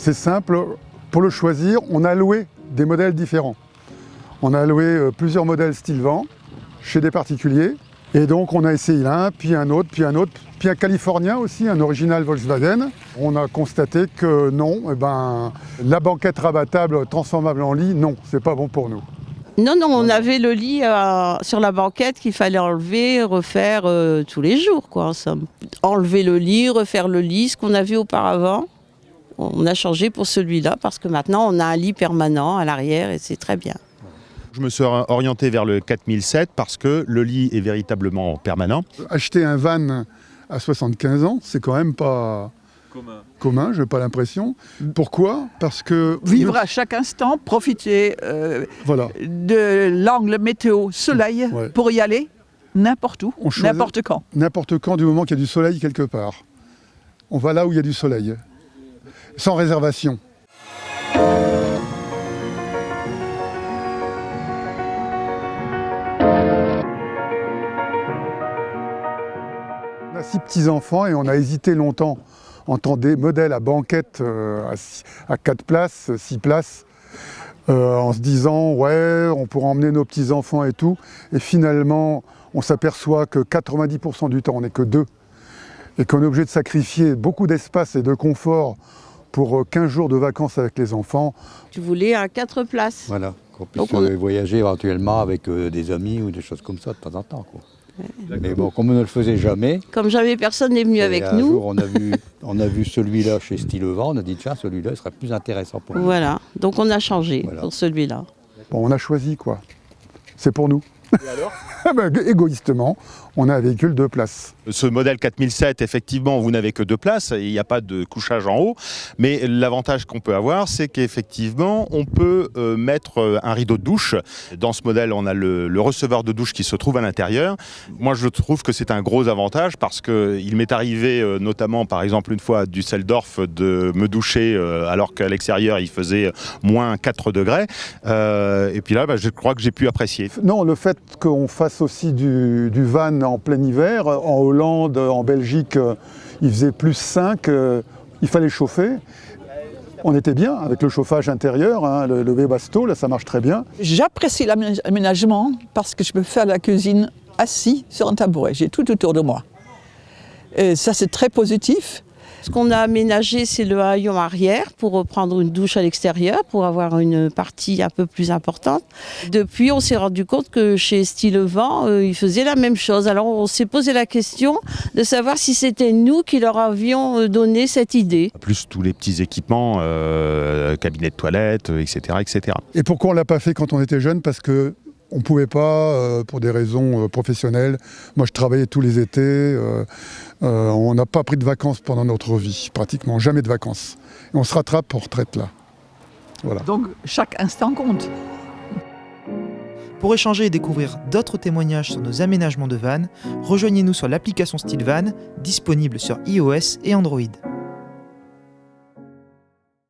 C'est simple, pour le choisir, on a loué des modèles différents. On a loué plusieurs modèles style van chez des particuliers. Et donc on a essayé l'un, puis un autre, puis un californien aussi, un original Volkswagen. On a constaté que non, la banquette rabattable transformable en lit, non, c'est pas bon pour nous. Non, on avait le lit sur la banquette qu'il fallait enlever, refaire tous les jours, quoi, en somme. Enlever le lit, refaire le lit, ce qu'on avait auparavant. On a changé pour celui-là parce que maintenant on a un lit permanent à l'arrière et c'est très bien. Je me suis orienté vers le 4007 parce que le lit est véritablement permanent. Acheter un van à 75 ans, c'est quand même pas commun, je n'ai pas l'impression. Pourquoi? Parce que... Vivre à chaque instant, profiter de l'angle météo soleil pour y aller n'importe où, n'importe quand. N'importe quand, du moment qu'il y a du soleil quelque part. On va là où il y a du soleil, sans réservation. On a 6 petits-enfants et on a hésité longtemps entre des modèles à banquette à 4 places, 6 places, en se disant ouais, on pourra emmener nos petits-enfants et tout. Et finalement, on s'aperçoit que 90% du temps, on n'est que 2. Et qu'on est obligé de sacrifier beaucoup d'espace et de confort pour 15 jours de vacances avec les enfants. Tu voulais un 4 places. Voilà, qu'on puisse voyager éventuellement avec des amis ou des choses comme ça de temps en temps, quoi. Ouais. Mais bon, comme on ne le faisait jamais... Comme jamais personne n'est venu avec nous. Un jour, on a vu celui-là chez Stylevent, on a dit tiens, celui-là serait plus intéressant pour nous. Voilà, donc on a changé pour celui-là. Bon, on a choisi quoi. C'est pour nous. Et alors égoïstement, on a un véhicule 2 places. Ce modèle 4007, effectivement, vous n'avez que 2 places, il n'y a pas de couchage en haut, mais l'avantage qu'on peut avoir, c'est qu'effectivement, on peut mettre un rideau de douche. Dans ce modèle, on a le receveur de douche qui se trouve à l'intérieur. Moi, je trouve que c'est un gros avantage parce qu'il m'est arrivé, notamment, par exemple, une fois à Düsseldorf, de me doucher alors qu'à l'extérieur, il faisait moins 4 degrés. Et puis là, je crois que j'ai pu apprécier. Non, le fait qu'on fasse aussi du van en plein hiver, en Hollande, en Belgique, il faisait plus 5, il fallait chauffer. On était bien avec le chauffage intérieur, hein, le Webasto, là ça marche très bien. J'apprécie l'aménagement parce que je peux faire la cuisine assis sur un tabouret, j'ai tout autour de moi. Et ça c'est très positif. Ce qu'on a aménagé, c'est le haillon arrière pour prendre une douche à l'extérieur, pour avoir une partie un peu plus importante. Depuis, on s'est rendu compte que chez Stylevent, ils faisaient la même chose. Alors, on s'est posé la question de savoir si c'était nous qui leur avions donné cette idée. Plus tous les petits équipements, cabinet de toilette, etc., etc. Et pourquoi on ne l'a pas fait quand on était jeune? Parce que on ne pouvait pas, pour des raisons professionnelles. Moi, je travaillais tous les étés. On n'a pas pris de vacances pendant notre vie, pratiquement jamais de vacances. Et on se rattrape en retraite là. Voilà. Donc, chaque instant compte. Pour échanger et découvrir d'autres témoignages sur nos aménagements de van, rejoignez-nous sur l'application StylVan, disponible sur iOS et Android.